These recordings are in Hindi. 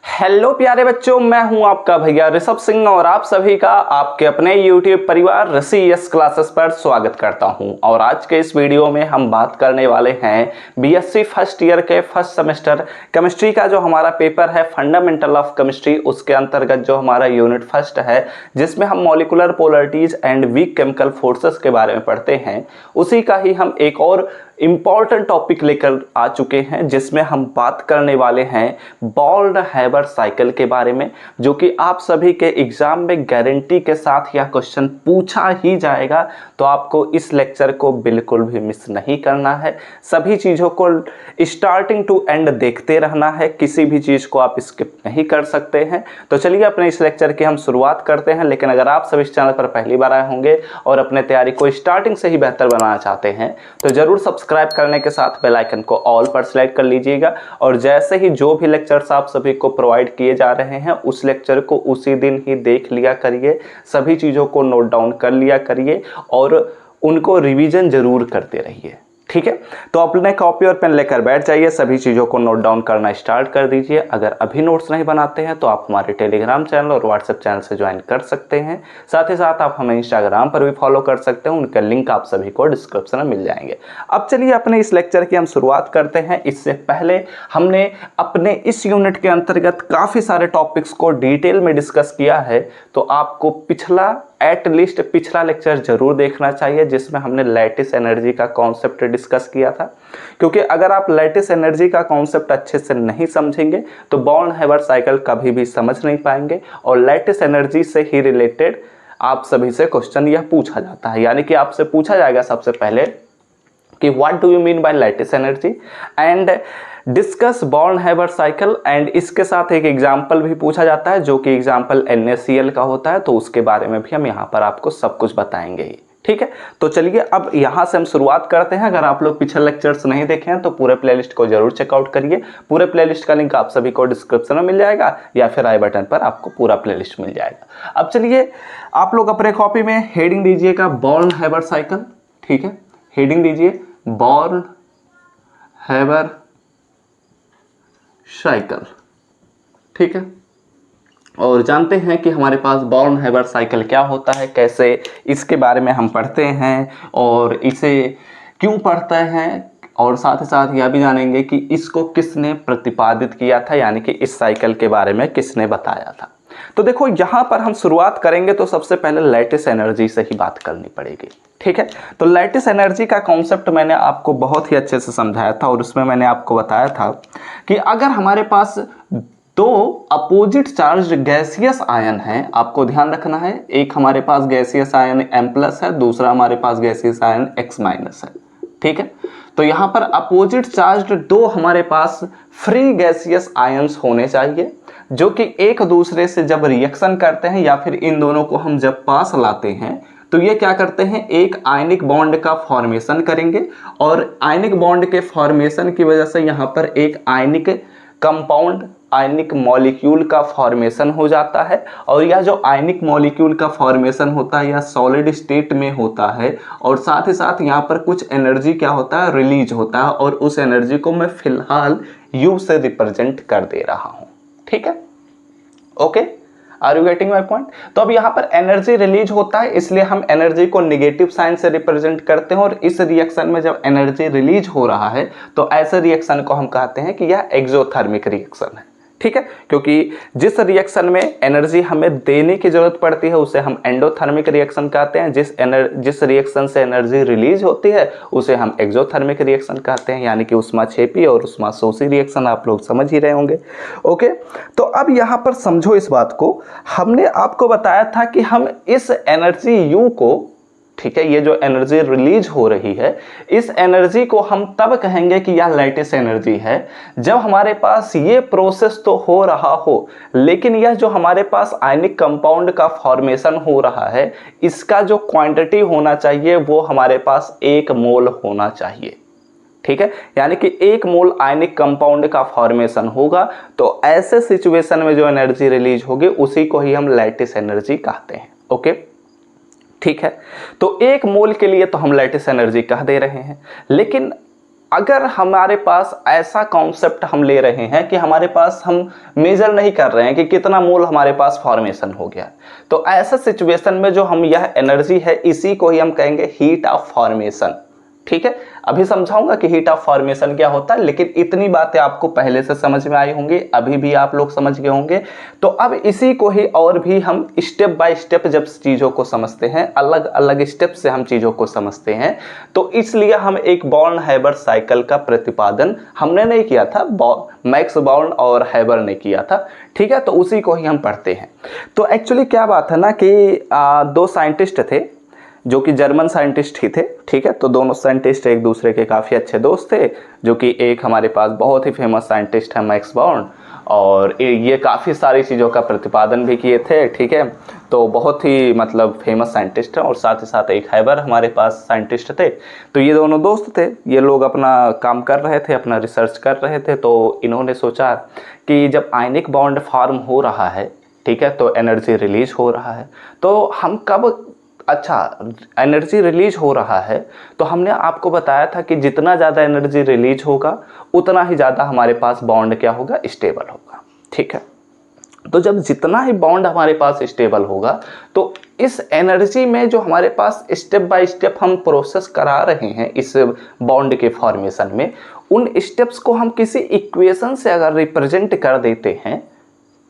हेलो प्यारे बच्चों, मैं हूं आपका भैया ऋषभ सिंह और आप सभी का आपके अपने YouTube परिवार ऋषि यस क्लासेस पर स्वागत करता हूं। और आज के इस वीडियो में हम बात करने वाले हैं बीएससी फर्स्ट ईयर के फर्स्ट सेमेस्टर केमिस्ट्री का जो हमारा पेपर है फंडामेंटल ऑफ केमिस्ट्री, उसके अंतर्गत जो हमारा यूनिट फर्स्ट है जिसमें हम molecular polarities and weak chemical forces के बारे में पढ़ते हैं, उसी का ही हम एक और इम्पॉर्टेंट टॉपिक लेकर आ चुके हैं जिसमें हम बात करने वाले हैं बॉर्न-हैबर साइकिल के बारे में, जो कि आप सभी के एग्जाम में गारंटी के साथ यह क्वेश्चन पूछा ही जाएगा। तो आपको इस लेक्चर को बिल्कुल भी मिस नहीं करना है, सभी चीज़ों को स्टार्टिंग टू एंड देखते रहना है, किसी भी चीज़ को आप स्किप नहीं कर सकते हैं। तो चलिए अपने इस लेक्चर की हम शुरुआत करते हैं। लेकिन अगर आप सभी इस चैनल पर पहली बार आए होंगे और अपने तैयारी को स्टार्टिंग से ही बेहतर बनाना चाहते हैं तो जरूर सब्सक्राइब करने के साथ बेल आइकन को ऑल पर सिलेक्ट कर लीजिएगा। और जैसे ही जो भी लेक्चर्स आप सभी को प्रोवाइड किए जा रहे हैं उस लेक्चर को उसी दिन ही देख लिया करिए, सभी चीज़ों को नोट डाउन कर लिया करिए और उनको रिवीजन जरूर करते रहिए, ठीक है। तो अपने कॉपी और पेन लेकर बैठ जाइए, सभी चीज़ों को नोट डाउन करना स्टार्ट कर दीजिए। अगर अभी नोट्स नहीं बनाते हैं तो आप हमारे टेलीग्राम चैनल और व्हाट्सएप चैनल से ज्वाइन कर सकते हैं। साथ ही साथ आप हमें इंस्टाग्राम पर भी फॉलो कर सकते हैं, उनका लिंक आप सभी को डिस्क्रिप्शन में मिल जाएंगे। अब चलिए अपने इस लेक्चर की हम शुरुआत करते हैं। इससे पहले हमने अपने इस यूनिट के अंतर्गत काफ़ी सारे टॉपिक्स को डिटेल में डिस्कस किया है, तो आपको एटलीस्ट पिछला लेक्चर जरूर देखना चाहिए जिसमें हमने लैटिस एनर्जी का कॉन्सेप्ट डिस्कस किया था। क्योंकि अगर आप लैटिस एनर्जी का कॉन्सेप्ट अच्छे से नहीं समझेंगे तो बॉर्न-हैबर साइकिल कभी भी समझ नहीं पाएंगे। और लैटिस एनर्जी से ही रिलेटेड आप सभी से क्वेश्चन यह पूछा जाता है, यानी कि आपसे पूछा जाएगा सबसे पहले कि what do you mean by lattice energy and discuss born-Haber cycle. And इसके साथ एक एग्जाम्पल भी पूछा जाता है जो कि एग्जाम्पल NaCl का होता है, तो उसके बारे में भी हम यहाँ पर आपको सब कुछ बताएंगे ही, ठीक है। तो चलिए अब यहाँ से हम शुरुआत करते हैं। अगर आप लोग पिछले लेक्चर्स नहीं देखे हैं तो पूरे प्लेलिस्ट को जरूर चेकआउट करिए। पूरे प्लेलिस्ट का लिंक आप सभी को डिस्क्रिप्शन में मिल जाएगा या फिर आई बटन पर आपको पूरा प्लेलिस्ट मिल जाएगा। अब चलिए आप लोग अपने कॉपी में हेडिंग दीजिएगा बॉर्न-हैबर साइकिल, ठीक है। हेडिंग दीजिए बॉर्न-हैबर साइकिल, ठीक है। और जानते हैं कि हमारे पास बॉर्न-हैबर साइकिल क्या होता है, कैसे इसके बारे में हम पढ़ते हैं और इसे क्यों पढ़ते हैं, और साथ ही साथ यह भी जानेंगे कि इसको किसने प्रतिपादित किया था, यानी कि इस साइकिल के बारे में किसने बताया था। तो देखो यहाँ पर हम शुरुआत करेंगे तो सबसे पहले लैटिस एनर्जी से ही बात करनी पड़ेगी, ठीक है। तो लैटिस एनर्जी का कॉन्सेप्ट मैंने आपको बहुत ही अच्छे से समझाया था और उसमें मैंने आपको बताया था कि अगर हमारे पास दो अपोजिट चार्ज गैसियस आयन हैं, आपको ध्यान रखना है, एक हमारे पास गैसियस आयन M+ है, दूसरा हमारे पास गैसियस आयन X- है, ठीक है। तो यहाँ पर अपोजिट चार्ज दो हमारे पास फ्री गैसियस आयंस होने चाहिए जो कि एक दूसरे से जब रिएक्शन करते हैं या फिर इन दोनों को हम जब पास लाते हैं तो ये क्या करते हैं, एक आयनिक बॉन्ड का फॉर्मेशन करेंगे और आयनिक बॉन्ड के फॉर्मेशन की वजह से यहाँ पर एक आयनिक कंपाउंड, आयनिक मॉलिक्यूल का फॉर्मेशन हो जाता है। और यह जो आयनिक मॉलिक्यूल का फॉर्मेशन होता है यह सॉलिड स्टेट में होता है और साथ ही साथ यहाँ पर कुछ एनर्जी क्या होता है, रिलीज होता है, और उस एनर्जी को मैं फिलहाल U से रिप्रेजेंट कर दे रहा हूँ, ठीक है। Okay, are you getting my point. तो अब यहाँ पर एनर्जी रिलीज होता है, इसलिए हम एनर्जी को नेगेटिव साइन से रिप्रेजेंट करते हैं। और इस रिएक्शन में जब एनर्जी रिलीज हो रहा है तो ऐसे रिएक्शन को हम कहते हैं कि यह एक्सोथर्मिक रिएक्शन है, ठीक है। क्योंकि जिस रिएक्शन में एनर्जी हमें देने की जरूरत पड़ती है उसे हम एंडोथर्मिक रिएक्शन कहते हैं, जिस रिएक्शन से एनर्जी रिलीज होती है उसे हम एक्सोथर्मिक रिएक्शन कहते हैं, यानी कि ऊष्माक्षेपी और ऊष्माशोषी रिएक्शन आप लोग समझ ही रहे होंगे। ओके, तो अब यहाँ पर समझो इस बात को, हमने आपको बताया था कि हम इस एनर्जी U को, ठीक है, ये जो एनर्जी रिलीज हो रही है इस एनर्जी को हम तब कहेंगे कि यह लैटिस एनर्जी है जब हमारे पास ये प्रोसेस तो हो रहा हो लेकिन यह जो हमारे पास आयनिक कंपाउंड का फॉर्मेशन हो रहा है इसका जो क्वांटिटी होना चाहिए वो हमारे पास 1 मोल होना चाहिए, ठीक है। यानी कि 1 मोल आयनिक कंपाउंड का फॉर्मेशन होगा तो ऐसे सिचुएशन में जो एनर्जी रिलीज होगी उसी को ही हम लैटिस एनर्जी कहते हैं। ओके, ठीक है। तो 1 मोल के लिए तो हम लैटिस एनर्जी कह दे रहे हैं, लेकिन अगर हमारे पास ऐसा कॉन्सेप्ट हम ले रहे हैं कि हमारे पास हम मेजर नहीं कर रहे हैं कि कितना मोल हमारे पास फॉर्मेशन हो गया, तो ऐसा सिचुएशन में जो हम यह एनर्जी है इसी को ही हम कहेंगे हीट ऑफ फॉर्मेशन। ठीक है, अभी समझाऊंगा कि हीट ऑफ फॉर्मेशन क्या होता है, लेकिन इतनी बातें आपको पहले से समझ में आई होंगी, अभी भी आप लोग समझ गए होंगे। तो अब इसी को ही और भी हम स्टेप बाय स्टेप जब चीज़ों को समझते हैं, अलग अलग स्टेप से हम चीज़ों को समझते हैं, तो इसलिए हम एक बॉर्न हैबर साइकिल का प्रतिपादन हमने नहीं किया था, मैक्स बॉर्न और हैबर ने किया था। ठीक है, तो उसी को ही हम पढ़ते हैं। तो एक्चुअली क्या बात है ना कि दो साइंटिस्ट थे जो कि जर्मन साइंटिस्ट ही थे। ठीक है, तो दोनों साइंटिस्ट एक दूसरे के काफ़ी अच्छे दोस्त थे, जो कि एक हमारे पास बहुत ही फेमस साइंटिस्ट है मैक्स बॉर्न, और ये काफ़ी सारी चीज़ों का प्रतिपादन भी किए थे। ठीक है, तो बहुत ही मतलब फेमस साइंटिस्ट है, और साथ ही साथ एक हैबर हमारे पास साइंटिस्ट थे। तो ये दोनों दोस्त थे, ये लोग अपना काम कर रहे थे, अपना रिसर्च कर रहे थे। तो इन्होंने सोचा कि जब आयनिक बॉन्ड फॉर्म हो रहा है, ठीक है, तो एनर्जी रिलीज हो रहा है, तो हम कब एनर्जी रिलीज हो रहा है, तो हमने आपको बताया था कि जितना ज़्यादा एनर्जी रिलीज होगा उतना ही ज़्यादा हमारे पास बॉन्ड क्या होगा, स्टेबल होगा। ठीक है, तो जब जितना ही बॉन्ड हमारे पास स्टेबल होगा, तो इस एनर्जी में जो हमारे पास स्टेप बाय स्टेप हम प्रोसेस करा रहे हैं इस बॉन्ड के फॉर्मेशन में, उन स्टेप्स को हम किसी इक्वेशन से अगर रिप्रेजेंट कर देते हैं,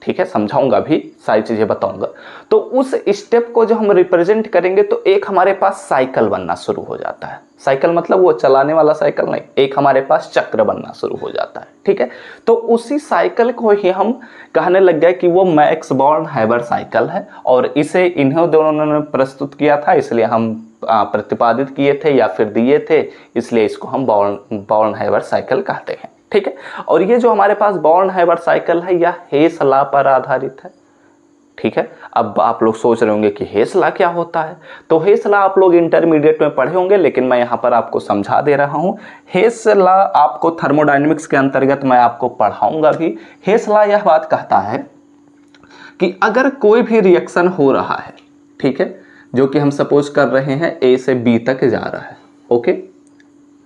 ठीक है, समझाऊंगा भी, सारी चीज़ें बताऊंगा, तो उस स्टेप को जो हम रिप्रेजेंट करेंगे तो एक हमारे पास साइकिल बनना शुरू हो जाता है। साइकिल मतलब वो चलाने वाला साइकिल नहीं, एक हमारे पास चक्र बनना शुरू हो जाता है। ठीक है, तो उसी साइकिल को ही हम कहने लग गए कि वो मैक्स बॉर्न हैबर साइकिल है, और इसे इन्हों दोनों ने प्रस्तुत किया था, इसलिए हम प्रतिपादित किए थे या फिर दिए थे, इसलिए इसको हम बॉर्न हैबर साइकिल कहते हैं। ठीक है, और ये जो हमारे पास बॉर्न हैबर साइकिल है यह हेस लॉ पर आधारित है। ठीक है, अब आप लोग सोच रहे होंगे कि हेस लॉ क्या होता है, तो हेस लॉ आप लोग इंटरमीडिएट में पढ़े होंगे, लेकिन मैं यहाँ पर आपको समझा दे रहा हूँ। हेस लॉ आपको थर्मोडायनेमिक्स के अंतर्गत मैं आपको पढ़ाऊंगा भी। हेस लॉ यह बात कहता है कि अगर कोई भी रिएक्शन हो रहा है, ठीक है, जो कि हम सपोज कर रहे हैं ए से बी तक जा रहा है, ओके,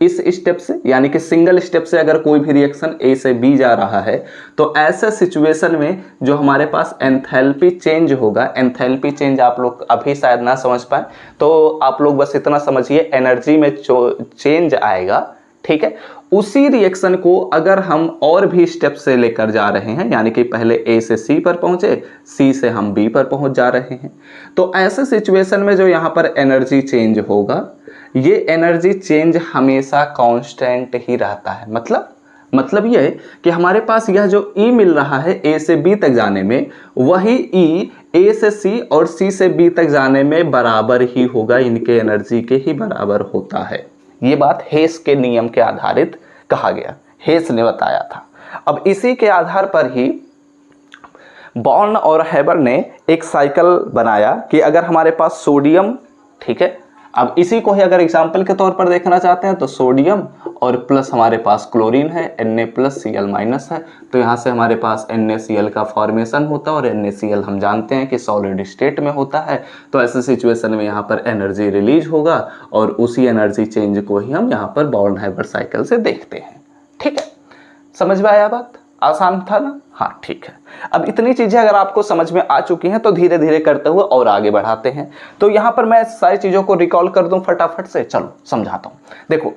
इस स्टेप से यानी कि सिंगल स्टेप से अगर कोई भी रिएक्शन ए से बी जा रहा है, तो ऐसे सिचुएशन में जो हमारे पास एंथैल्पी चेंज होगा, एंथैल्पी चेंज आप लोग अभी शायद ना समझ पाए, तो आप लोग बस इतना समझिए, एनर्जी में चेंज आएगा। ठीक है, उसी रिएक्शन को अगर हम और भी स्टेप से लेकर जा रहे हैं, यानी कि पहले ए से सी पर पहुंचे, सी से हम बी पर पहुंच जा रहे हैं, तो ऐसे सिचुएशन में जो यहाँ पर एनर्जी चेंज होगा, ये एनर्जी चेंज हमेशा कांस्टेंट ही रहता है। मतलब ये कि हमारे पास यह जो E मिल रहा है ए से बी तक जाने में, वही E ए से सी और सी से बी तक जाने में बराबर ही होगा, इनके एनर्जी के ही बराबर होता है। ये बात हेस के नियम के आधारित कहा गया, हेस ने बताया था। अब इसी के आधार पर ही बॉर्न और हैबर ने एक साइकिल बनाया कि अगर हमारे पास सोडियम, ठीक है, अब इसी को ही अगर एग्जाम्पल के तौर पर देखना चाहते हैं, तो सोडियम और प्लस हमारे पास क्लोरीन है, Na+Cl- है, तो यहाँ से हमारे पास NaCl का फॉर्मेशन होता है, और NaCl हम जानते हैं कि सॉलिड स्टेट में होता है। तो ऐसे सिचुएशन में यहाँ पर एनर्जी रिलीज होगा, और उसी एनर्जी चेंज को ही हम यहाँ पर बॉर्न हैबर साइकिल से देखते हैं। ठीक है, समझ में आया बात? आसान था ना? हाँ, ठीक है। अब इतनी चीजें अगर आपको समझ में आ चुकी हैं, तो धीरे धीरे करते हुए और आगे बढ़ाते हैं। तो यहाँ पर मैं सारी चीजों को रिकॉल कर दूं फटाफट से, चलो समझाता हूँ। देखो,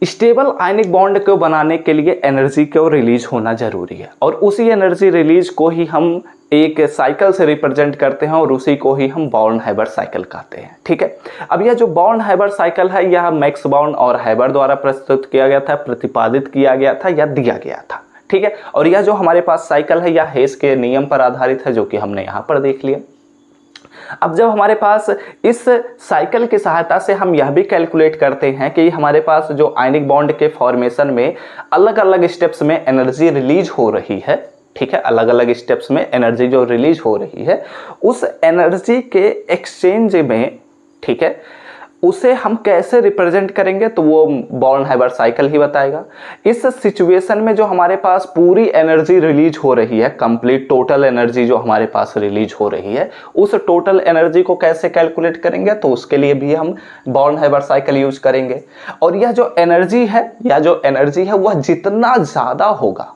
स्टेबल आयनिक बॉन्ड को बनाने के लिए एनर्जी को रिलीज होना जरूरी है, और उसी एनर्जी रिलीज को ही हम एक साइकिल से रिप्रेजेंट करते हैं, और उसी को ही हम बॉर्न हैबर साइकिल कहते हैं। ठीक है, अब यह जो बॉर्न हैबर साइकिल है, यह मैक्स बॉर्न और हैबर द्वारा प्रस्तुत किया गया था, प्रतिपादित किया गया था या दिया गया था। ठीक है, और यह जो हमारे पास साइकिल है यह हेस के नियम पर आधारित है, जो कि हमने यहाँ पर देख लिया। अब जब हमारे पास इस साइकिल की सहायता से हम यह भी कैलकुलेट करते हैं कि हमारे पास जो आयनिक बॉन्ड के फॉर्मेशन में अलग अलग स्टेप्स में एनर्जी रिलीज हो रही है, ठीक है, अलग अलग स्टेप्स में एनर्जी जो रिलीज हो रही है, उस एनर्जी के एक्सचेंज में, ठीक है, उसे हम कैसे रिप्रेजेंट करेंगे तो वो बॉर्न-हाइबर साइकिल ही बताएगा। इस सिचुएशन में जो हमारे पास पूरी एनर्जी रिलीज हो रही है, कंप्लीट टोटल एनर्जी जो हमारे पास रिलीज हो रही है, उस टोटल एनर्जी को कैसे कैलकुलेट करेंगे तो उसके लिए भी हम बॉर्न-हाइबर साइकिल यूज करेंगे। और यह जो एनर्जी है वह जितना ज्यादा होगा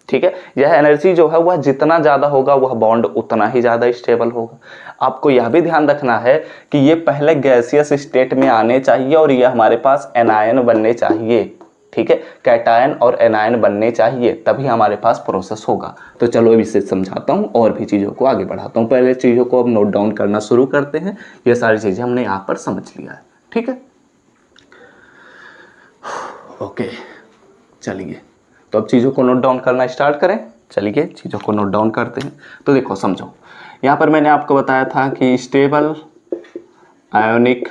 ठीक है, यह एनर्जी जो है वह जितना ज्यादा होगा वह बॉन्ड उतना ही ज्यादा स्टेबल होगा। आपको यह भी ध्यान रखना है कि ये पहले गैसियस स्टेट में आने चाहिए और ये हमारे पास एनायन बनने चाहिए। ठीक है, कैटायन और एनायन बनने चाहिए, तभी हमारे पास प्रोसेस होगा। तो चलो अब इसे समझाता हूँ और भी चीज़ों को आगे बढ़ाता हूँ। पहले चीज़ों को अब नोट डाउन करना शुरू करते हैं। ये सारी चीज़ें हमने यहाँ पर समझ लिया है। ठीक है, ओके, चलिए तो अब चीज़ों को नोट डाउन करना स्टार्ट करें। चलिए चीज़ों को नोट डाउन करते हैं। तो देखो समझो, यहाँ पर मैंने आपको बताया था कि स्टेबल आयोनिक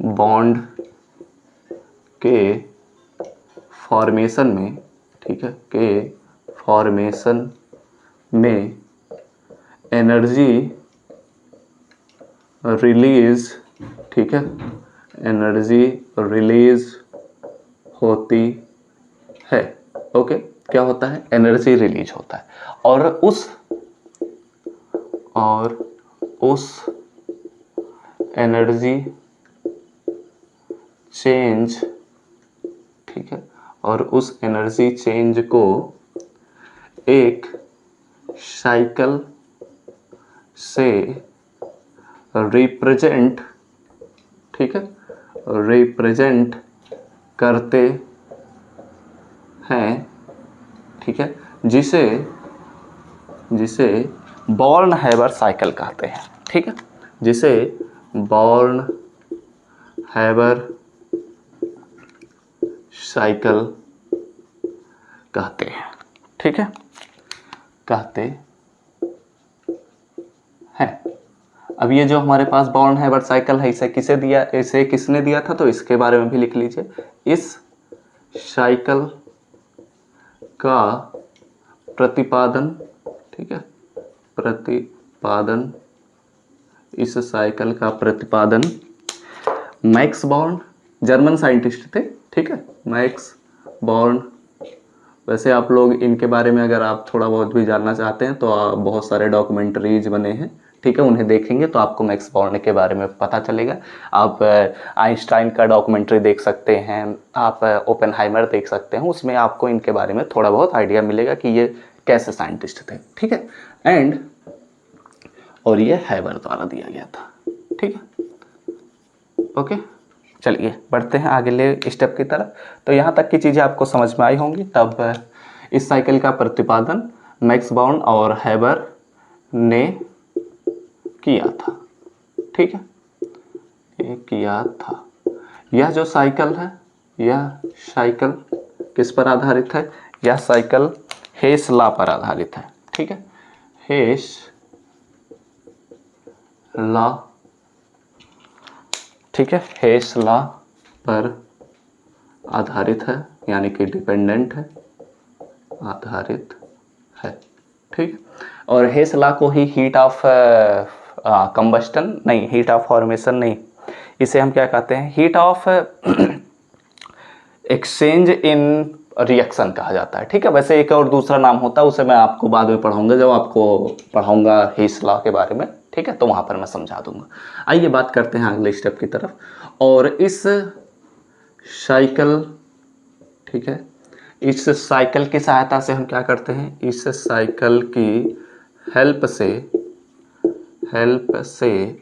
बॉन्ड के फॉर्मेशन में, ठीक है, के फॉर्मेशन में एनर्जी रिलीज, ठीक है, एनर्जी रिलीज होती है। ओके, क्या होता है? एनर्जी रिलीज होता है। और उस एनर्जी चेंज, ठीक है, और उस एनर्जी चेंज को एक साइकिल से रिप्रेजेंट, ठीक है, रिप्रेजेंट करते हैं, ठीक है, जिसे बॉर्न-हाइबर साइकिल कहते हैं। ठीक है, जिसे बॉर्न-हाइबर साइकिल कहते हैं। ठीक है, कहते हैं। अब ये जो हमारे पास बॉर्न-हाइबर साइकिल है, इसे किसने दिया था तो इसके बारे में भी लिख लीजिए। इस साइकिल का प्रतिपादन, ठीक है, प्रतिपादन, इस साइकिल का प्रतिपादन मैक्स बॉर्न, जर्मन साइंटिस्ट थे। ठीक है, मैक्स बॉर्न। वैसे आप लोग इनके बारे में अगर आप थोड़ा बहुत भी जानना चाहते हैं तो बहुत सारे डॉक्यूमेंट्रीज बने हैं। ठीक है, उन्हें देखेंगे तो आपको मैक्स बॉर्न के बारे में पता चलेगा। आप आइंस्टाइन का डॉक्यूमेंट्री देख सकते हैं, आप ओपेनहाइमर देख सकते हैं, उसमें आपको इनके बारे में थोड़ा बहुत आइडिया मिलेगा कि ये कैसे साइंटिस्ट थे। ठीक है, और ये हाइबर द्वारा दिया गया था। ठीक है, ओके, चलिए बढ़ते हैं अगले स्टेप की तरफ। तो यहाँ तक की चीज़ें आपको समझ में आई होंगी। तब इस साइकिल का प्रतिपादन मैक्स बॉर्न और हाइबर ने किया था। ठीक है, ये किया था। यह जो साइकिल है, यह साइकिल किस पर आधारित है? यह साइकिल हेस लॉ पर आधारित है। ठीक है, हेस लॉ, ठीक है, हेस लॉ पर आधारित है, यानी कि डिपेंडेंट है, आधारित है। ठीक है, और हेस लॉ को ही हीट ऑफ कंबस्टन नहीं, हीट ऑफ फॉर्मेशन नहीं, इसे हम क्या कहते हैं? Heat of exchange in reaction कहा जाता है। ठीक है, वैसे एक और दूसरा नाम होता है, उसे मैं आपको बाद में पढ़ाऊंगा, जब आपको पढ़ाऊंगा हेस लॉ के बारे में। ठीक है, तो वहाँ पर मैं समझा दूंगा। आइए बात करते हैं अगले स्टेप की तरफ। और इस साइकिल, ठीक है, इस साइकिल की सहायता से हम क्या करते हैं? इस साइकिल की हेल्प से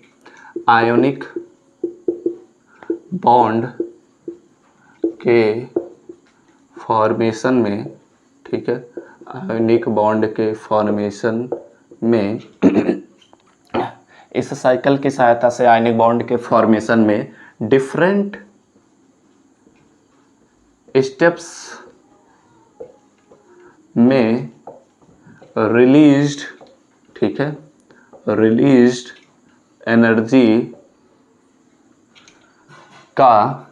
आयोनिक बॉन्ड के फॉर्मेशन में, ठीक है, आयोनिक बॉन्ड के फॉर्मेशन में इस साइकिल की सहायता से आयोनिक बॉन्ड के फॉर्मेशन में डिफरेंट स्टेप्स में रिलीज्ड, ठीक है, रिलीज्ड एनर्जी का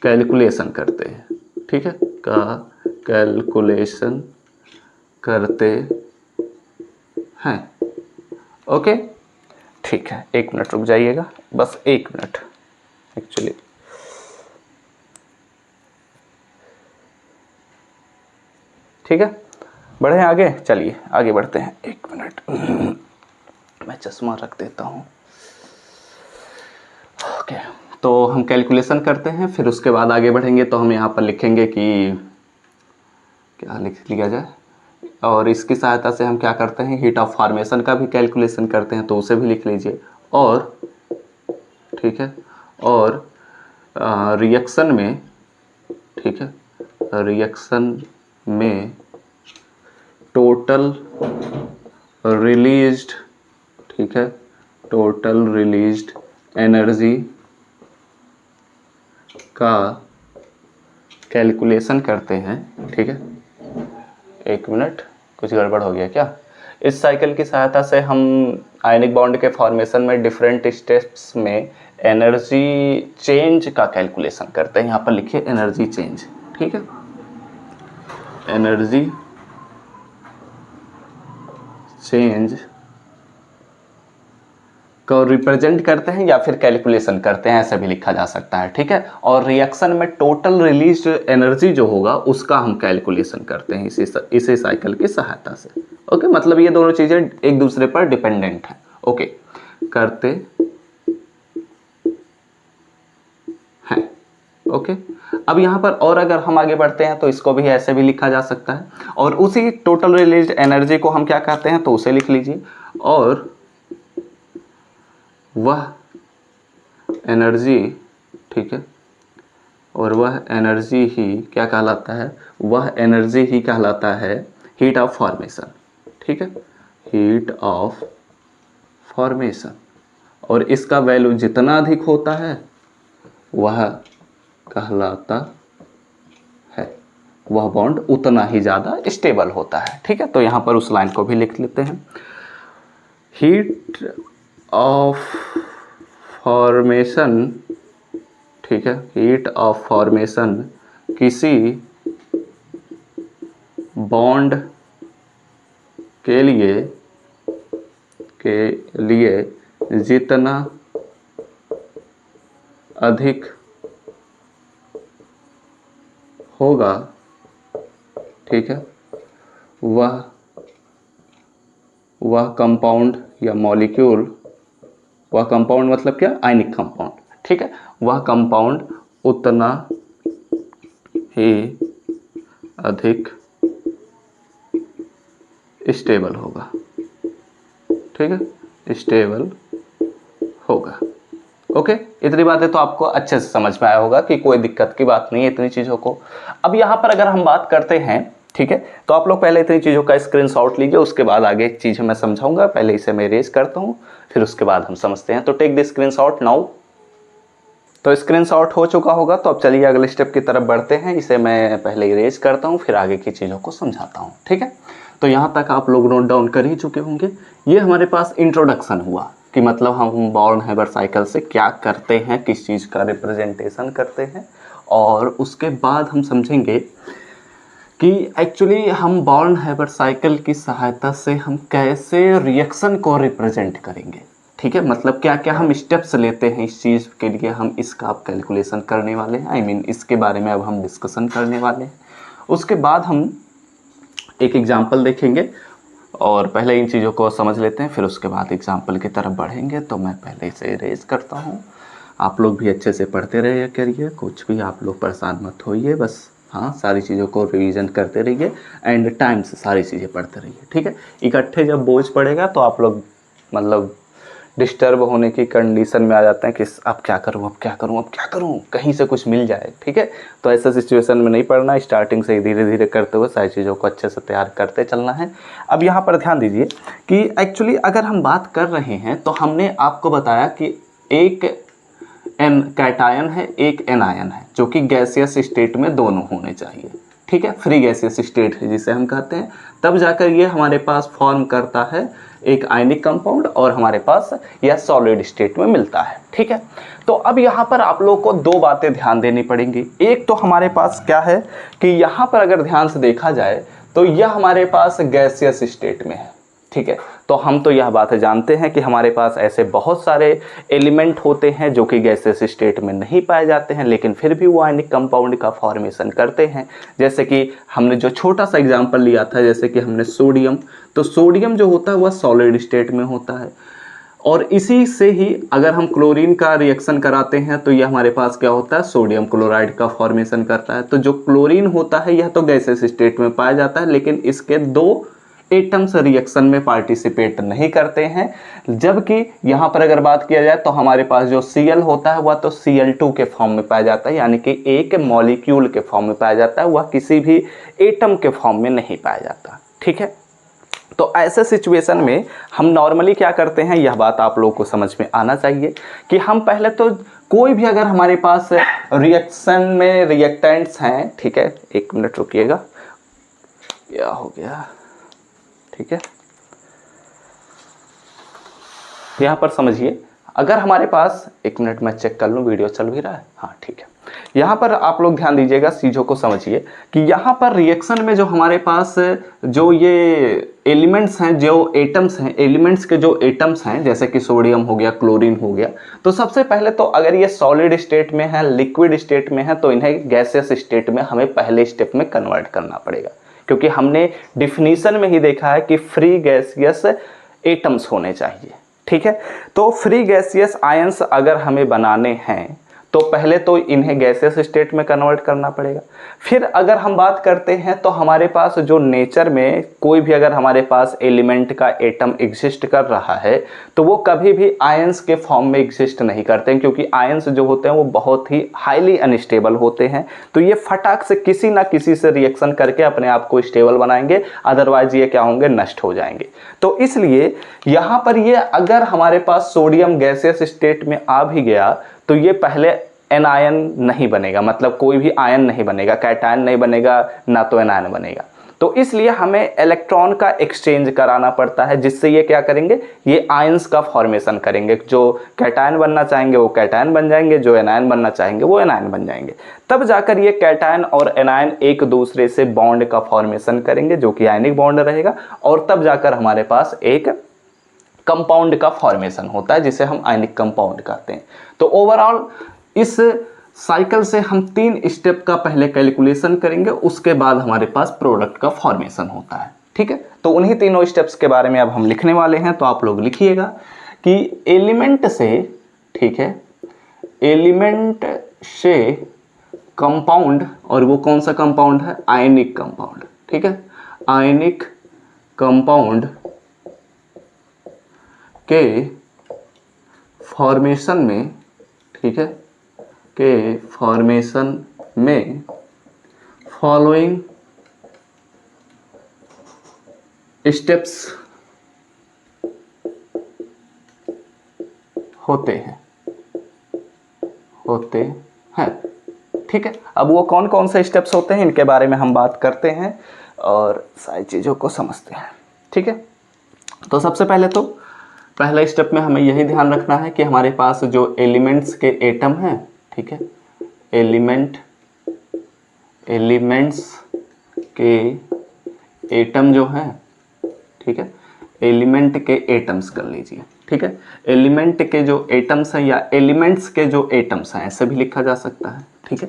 कैलकुलेशन करते हैं। ठीक है, का कैलकुलेशन करते हैं। ओके, ठीक है, 1 मिनट रुक जाइएगा, बस 1 मिनट एक्चुअली। ठीक है, बढ़े आगे, चलिए आगे बढ़ते हैं। 1 मिनट मैं चश्मा रख देता हूँ। ओके, तो हम कैलकुलेशन करते हैं, फिर उसके बाद आगे बढ़ेंगे। तो हम यहाँ पर लिखेंगे कि क्या लिख लिया जाए, और इसकी सहायता से हम क्या करते हैं, हीट ऑफ फॉर्मेशन का भी कैलकुलेशन करते हैं, तो उसे भी लिख लीजिए। और ठीक है, और रिएक्शन में, ठीक है, रिएक्शन में टोटल रिलीज्ड, ठीक है, टोटल रिलीज्ड एनर्जी का कैलकुलेशन करते हैं। ठीक है, 1 मिनट, कुछ गड़बड़ हो गया क्या। इस साइकिल की सहायता से हम आयनिक बॉन्ड के फॉर्मेशन में डिफरेंट स्टेप्स में एनर्जी चेंज का कैलकुलेशन करते हैं। यहाँ पर लिखिए एनर्जी चेंज। ठीक है, एनर्जी चेंज को रिप्रेजेंट करते हैं या फिर कैलकुलेशन करते हैं, ऐसे भी लिखा जा सकता है। ठीक है, और रिएक्शन में टोटल रिलीज एनर्जी जो होगा उसका हम कैलकुलेशन करते हैं इसी साइकिल की सहायता से। ओके, मतलब ये दोनों चीजें एक दूसरे पर डिपेंडेंट हैं। ओके, करते हैं। ओके, अब यहाँ पर और अगर हम आगे बढ़ते हैं तो इसको भी ऐसे भी लिखा जा सकता है, और उसी टोटल रिलीज एनर्जी को हम क्या कहते हैं, तो उसे लिख लीजिए। और वह एनर्जी, ठीक है, और वह एनर्जी ही क्या कहलाता है, वह एनर्जी ही कहलाता है हीट ऑफ फॉर्मेशन। ठीक है, हीट ऑफ फॉर्मेशन, और इसका वैल्यू जितना अधिक होता है वह कहलाता है, वह बॉन्ड उतना ही ज़्यादा स्टेबल होता है। ठीक है, तो यहाँ पर उस लाइन को भी लिख लेते हैं। हीट ऑफ फॉर्मेशन, ठीक है, हीट ऑफ फॉर्मेशन किसी बॉन्ड के लिए जितना अधिक होगा, ठीक है, वह कंपाउंड या मॉलिक्यूल, वह कंपाउंड मतलब क्या, आयनिक कंपाउंड। ठीक है, वह कंपाउंड उतना ही अधिक स्टेबल होगा। ठीक है, स्टेबल होगा। ओके, इतनी बातें तो आपको अच्छे से समझ में आया होगा कि कोई दिक्कत की बात नहीं है इतनी चीज़ों को। अब यहाँ पर अगर हम बात करते हैं, ठीक है, तो आप लोग पहले इतनी चीज़ों का स्क्रीनशॉट लीजिए, उसके बाद आगे चीज़ें मैं समझाऊंगा। पहले इसे मैं इरेज करता हूँ, फिर उसके बाद हम समझते हैं। तो टेक द स्क्रीनशॉट नाउ। तो स्क्रीनशॉट हो चुका होगा, तो अब चलिए अगले स्टेप की तरफ बढ़ते हैं। इसे मैं पहले इरेज करता हूँ, फिर आगे की चीज़ों को समझाता हूँ। ठीक है, तो यहाँ तक आप लोग नोट डाउन कर ही चुके होंगे। ये हमारे पास इंट्रोडक्शन हुआ कि मतलब हम बॉर्न हैबर साइकिल से क्या करते हैं, किस चीज़ का रिप्रेजेंटेशन करते हैं, और उसके बाद हम समझेंगे कि एक्चुअली हम बॉर्न हैबर साइकिल की सहायता से हम कैसे रिएक्शन को रिप्रेजेंट करेंगे। ठीक है, मतलब क्या क्या हम स्टेप्स लेते हैं इस चीज़ के लिए, हम इसका अब कैलकुलेशन करने वाले हैं। आई मीन इसके बारे में अब हम डिस्कशन करने वाले हैं। उसके बाद हम एक एग्जाम्पल देखेंगे, और पहले इन चीज़ों को समझ लेते हैं, फिर उसके बाद एग्जाम्पल की तरफ बढ़ेंगे। तो मैं पहले इसे इरेज करता हूँ। आप लोग भी अच्छे से पढ़ते रहिए करिए, कुछ भी आप लोग परेशान मत होइए, बस हाँ सारी चीज़ों को रिवीजन करते रहिए एंड टाइम से सारी चीज़ें पढ़ते रहिए। ठीक है, इकट्ठे जब बोझ पड़ेगा तो आप लोग मतलब डिस्टर्ब होने की कंडीशन में आ जाते हैं कि अब क्या करूं, अब क्या करूं, अब क्या करूं, कहीं से कुछ मिल जाए। ठीक है, तो ऐसा सिचुएशन में नहीं पड़ना, स्टार्टिंग से ही धीरे धीरे करते हुए सारी चीज़ों को अच्छे से तैयार करते चलना है। अब यहाँ पर ध्यान दीजिए कि एक्चुअली अगर हम बात कर रहे हैं तो हमने आपको बताया कि एक एन कैटायन है, एक एनायन है, जो कि गैसियस स्टेट में दोनों होने चाहिए। ठीक है, फ्री गैसियस स्टेट है जिसे हम कहते हैं, तब जाकर ये हमारे पास फॉर्म करता है एक आयनिक कंपाउंड, और हमारे पास यह सॉलिड स्टेट में मिलता है। ठीक है, तो अब यहाँ पर आप लोग को दो बातें ध्यान देनी पड़ेंगी। एक तो हमारे पास क्या है कि यहाँ पर अगर ध्यान से देखा जाए तो यह हमारे पास गैसियस स्टेट में है। ठीक है, तो हम तो यह बात जानते हैं कि हमारे पास ऐसे बहुत सारे एलिमेंट होते हैं जो कि गैसियस स्टेट में नहीं पाए जाते हैं, लेकिन फिर भी वो आयनिक कंपाउंड का फॉर्मेशन करते हैं। जैसे कि हमने जो छोटा सा एग्जांपल लिया था, जैसे कि हमने सोडियम, तो सोडियम जो होता है वह सॉलिड स्टेट में होता है, और इसी से ही अगर हम क्लोरीन का रिएक्शन कराते हैं तो यह हमारे पास क्या होता है, सोडियम क्लोराइड का फॉर्मेशन करता है। तो जो क्लोरीन होता है यह तो गैसियस स्टेट में पाया जाता है, लेकिन इसके 2 एटम्स रिएक्शन में पार्टिसिपेट नहीं करते हैं। जबकि यहाँ पर अगर बात किया जाए तो हमारे पास जो Cl होता है वह तो Cl2 के फॉर्म में पाया जाता है, यानी कि एक मॉलिक्यूल के फॉर्म में पाया जाता है, वह किसी भी एटम के फॉर्म में नहीं पाया जाता। ठीक है, तो ऐसे सिचुएशन में हम नॉर्मली क्या करते हैं, यह बात आप लोगों को समझ में आना चाहिए कि हम पहले तो कोई भी अगर हमारे पास रिएक्शन में रिएक्टेंट्स हैं, ठीक है, 1 मिनट रुकिएगा, क्या हो गया, ठीक है, यहाँ पर समझिए, अगर हमारे पास 1 मिनट मैं चेक कर लूँ वीडियो चल भी रहा है, हाँ ठीक है। यहाँ पर आप लोग ध्यान दीजिएगा, चीज़ों को समझिए कि यहाँ पर रिएक्शन में जो हमारे पास जो ये एलिमेंट्स हैं, जो एटम्स हैं, एलिमेंट्स के जो एटम्स हैं, जैसे कि सोडियम हो गया, क्लोरीन हो गया, तो सबसे पहले तो अगर ये सॉलिड स्टेट में है, लिक्विड स्टेट में है, तो इन्हें गैसियस स्टेट में हमें पहले स्टेप में कन्वर्ट करना पड़ेगा, क्योंकि हमने डिफिनीशन में ही देखा है कि फ्री गैसियस एटम्स होने चाहिए। ठीक है, तो फ्री गैसियस आयंस अगर हमें बनाने हैं तो पहले तो इन्हें गैसियस स्टेट में कन्वर्ट करना पड़ेगा। फिर अगर हम बात करते हैं तो हमारे पास जो नेचर में कोई भी अगर हमारे पास एलिमेंट का एटम एग्जिस्ट कर रहा है तो वो कभी भी आयंस के फॉर्म में एग्जिस्ट नहीं करते हैं, क्योंकि आयंस जो होते हैं वो बहुत ही हाईली अनस्टेबल होते हैं। तो ये फटाक से किसी ना किसी से रिएक्शन करके अपने आप को स्टेबल बनाएंगे, अदरवाइज ये क्या होंगे, नष्ट हो जाएंगे। तो इसलिए यहाँ पर ये अगर हमारे पास सोडियम गैसियस स्टेट में आ भी गया तो ये पहले एनायन नहीं बनेगा, मतलब कोई भी आयन नहीं बनेगा, कैटायन नहीं बनेगा, ना तो एनायन बनेगा। तो इसलिए हमें इलेक्ट्रॉन का एक्सचेंज कराना पड़ता है, जिससे ये क्या करेंगे, ये आयंस का फॉर्मेशन करेंगे। जो कैटायन बनना चाहेंगे वो कैटायन बन जाएंगे, जो एनायन बनना चाहेंगे वो एनायन बन जाएंगे। तब जाकर ये कैटायन और एनायन एक दूसरे से बॉन्ड का फॉर्मेशन करेंगे जो कि आयनिक बॉन्ड रहेगा, और तब जाकर हमारे पास एक कंपाउंड का फॉर्मेशन होता है जिसे हम आयनिक कंपाउंड कहते हैं। तो ओवरऑल इस साइकिल से हम 3 स्टेप का पहले कैलकुलेशन करेंगे, उसके बाद हमारे पास प्रोडक्ट का फॉर्मेशन होता है। ठीक है, तो उन्हीं तीनों स्टेप्स के बारे में अब हम लिखने वाले हैं। तो आप लोग लिखिएगा कि एलिमेंट से, ठीक है, एलिमेंट से कंपाउंड, और वो कौन सा कंपाउंड है, आयनिक कंपाउंड। ठीक है, आयनिक कंपाउंड के फॉर्मेशन में, ठीक है, के फॉर्मेशन में फॉलोइंग स्टेप्स होते हैं। ठीक है, अब वो कौन कौन से स्टेप्स होते हैं इनके बारे में हम बात करते हैं और सारी चीज़ों को समझते हैं। ठीक है, तो सबसे पहले तो पहला स्टेप में हमें यही ध्यान रखना है कि हमारे पास जो एलिमेंट्स के एटम हैं, ठीक है, एलिमेंट्स के एटम जो हैं, ठीक है, एलिमेंट के एटम्स कर लीजिए। ठीक है, एलिमेंट के जो एटम्स हैं या एलिमेंट्स के जो एटम्स हैं, ऐसे भी लिखा जा सकता है। ठीक है,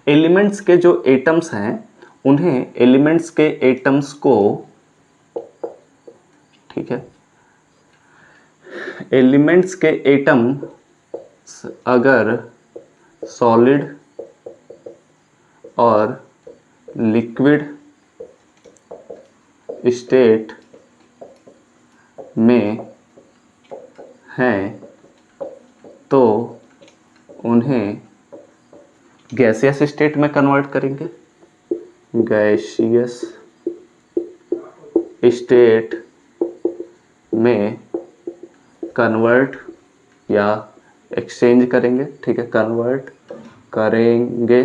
एलिमेंट्स के जो एटम्स हैं उन्हें, एलिमेंट्स के एटम्स को, ठीक है, एलिमेंट्स के एटम अगर सॉलिड और लिक्विड स्टेट में हैं तो उन्हें गैसियस स्टेट में कन्वर्ट करेंगे, गैसियस स्टेट में कन्वर्ट या एक्सचेंज करेंगे। ठीक है, कन्वर्ट करेंगे,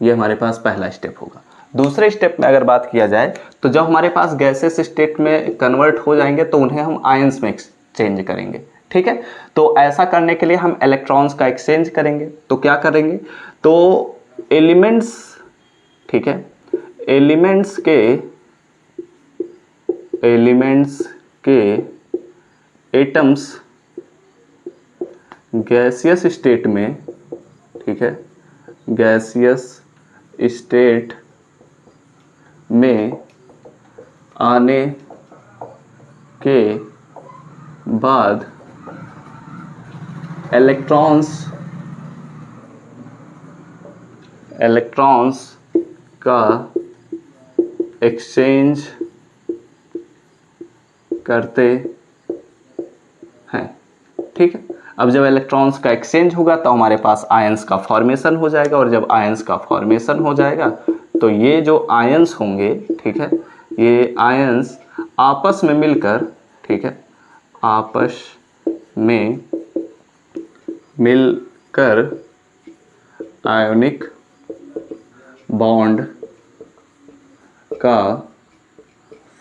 ये हमारे पास पहला स्टेप होगा। दूसरे स्टेप में अगर बात किया जाए तो जब हमारे पास गैसेस स्टेट में कन्वर्ट हो जाएंगे तो उन्हें हम आयंस में एक्सचेंज करेंगे। ठीक है, तो ऐसा करने के लिए हम इलेक्ट्रॉन्स का एक्सचेंज करेंगे। तो क्या करेंगे, तो एलिमेंट्स, ठीक है, एलिमेंट्स के एटम्स गैसियस स्टेट में, ठीक है, गैसियस स्टेट में आने के बाद इलेक्ट्रॉन्स का एक्सचेंज करते हैं, ठीक है। अब जब इलेक्ट्रॉन्स का एक्सचेंज होगा तो हमारे पास आयंस का फॉर्मेशन हो जाएगा, और जब आयंस का फॉर्मेशन हो जाएगा तो ये जो आयंस होंगे, ठीक है, ये आयंस आपस में मिलकर, ठीक है, आपस में मिलकर आयोनिक बॉन्ड का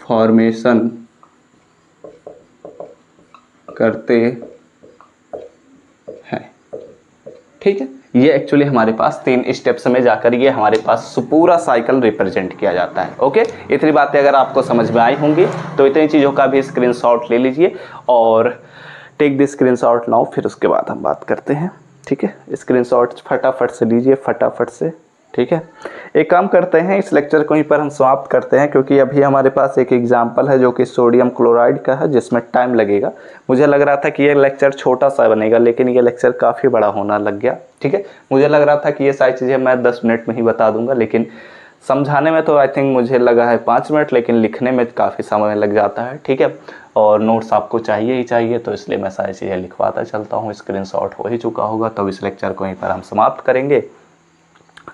फॉर्मेशन करते हैं, ठीक है। ये एक्चुअली हमारे पास 3 स्टेप्स में जाकर ये हमारे पास पूरा साइकिल रिप्रेजेंट किया जाता है। ओके, इतनी बातें अगर आपको समझ में आई होंगी तो इतनी चीज़ों का भी स्क्रीनशॉट ले लीजिए और टेक द स्क्रीनशॉट नाउ, फिर उसके बाद हम बात करते हैं, ठीक है। स्क्रीनशॉट फटाफट से लीजिए, फटाफट से, ठीक है। एक काम करते हैं, इस लेक्चर को यहीं पर हम समाप्त करते हैं, क्योंकि अभी हमारे पास एक एग्जांपल है जो कि सोडियम क्लोराइड का है, जिसमें टाइम लगेगा। मुझे लग रहा था कि ये लेक्चर छोटा सा बनेगा, लेकिन ये लेक्चर काफ़ी बड़ा होना लग गया, ठीक है। मुझे लग रहा था कि ये सारी चीज़ें मैं 10 मिनट में ही बता दूंगा, लेकिन समझाने में तो आई थिंक मुझे लगा है 5 मिनट, लेकिन लिखने में काफ़ी समय लग जाता है, ठीक है। और नोट्स आपको चाहिए ही चाहिए, तो इसलिए मैं सारी चीज़ें लिखवाता चलता हूँ। स्क्रीनशॉट हो ही चुका होगा, तो इस लेक्चर को यहीं पर हम समाप्त करेंगे।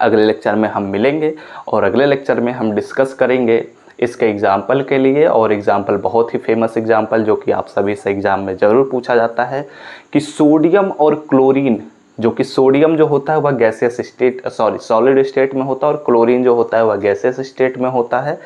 अगले लेक्चर में हम मिलेंगे और अगले लेक्चर में हम डिस्कस करेंगे इसके एग्जाम्पल के लिए, और एग्जाम्पल बहुत ही फेमस एग्जाम्पल जो कि आप सभी से एग्जाम में ज़रूर पूछा जाता है, कि सोडियम और क्लोरीन, जो कि सोडियम जो होता है वह गैसियस स्टेट सॉलिड स्टेट में होता है, और क्लोरीन जो होता है वह गैसियस स्टेट में होता है।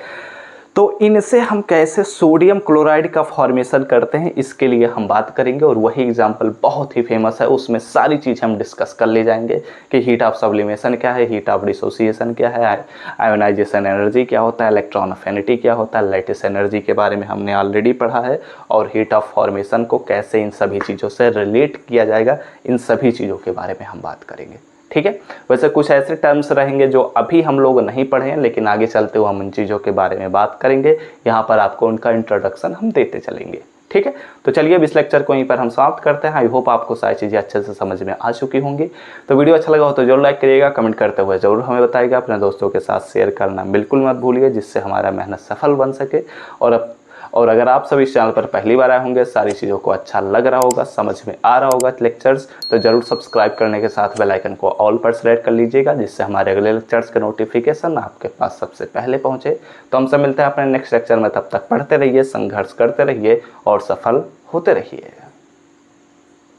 तो इनसे हम कैसे सोडियम क्लोराइड का फॉर्मेशन करते हैं, इसके लिए हम बात करेंगे, और वही एग्जाम्पल बहुत ही फेमस है। उसमें सारी चीज़ हम डिस्कस कर ले जाएंगे कि हीट ऑफ सब्लिमेशन क्या है, हीट ऑफ डिसोसिएशन क्या है, आयोनाइजेशन एनर्जी क्या होता है, इलेक्ट्रॉन अफिनिटी क्या होता है, लैटिस एनर्जी के बारे में हमने ऑलरेडी पढ़ा है, और हीट ऑफ फॉर्मेशन को कैसे इन सभी चीज़ों से रिलेट किया जाएगा, इन सभी चीज़ों के बारे में हम बात करेंगे, ठीक है। वैसे कुछ ऐसे टर्म्स रहेंगे जो अभी हम लोग नहीं पढ़े हैं, लेकिन आगे चलते हुए हम उन चीज़ों के बारे में बात करेंगे। यहाँ पर आपको उनका इंट्रोडक्शन हम देते चलेंगे, ठीक है। तो चलिए अब इस लेक्चर को यहीं पर हम समाप्त करते हैं। आई होप आपको सारी चीज़ें अच्छे से समझ में आ चुकी होंगी। तो वीडियो अच्छा लगा हो तो जरूर लाइक करिएगा, कमेंट करते हुए जरूर हमें बताइएगा, अपने दोस्तों के साथ शेयर करना बिल्कुल मत भूलिए, जिससे हमारा मेहनत सफल बन सके। और अगर आप सभी इस चैनल पर पहली बार आए होंगे, सारी चीज़ों को अच्छा लग रहा होगा, समझ में आ रहा होगा लेक्चर्स, तो ज़रूर सब्सक्राइब करने के साथ बेल आइकन को ऑल पर सेलेक्ट कर लीजिएगा, जिससे हमारे अगले लेक्चर्स के नोटिफिकेशन आपके पास सबसे पहले पहुंचे। तो हम सब मिलते हैं अपने नेक्स्ट लेक्चर में, तब तक पढ़ते रहिए, संघर्ष करते रहिए और सफल होते रहिए।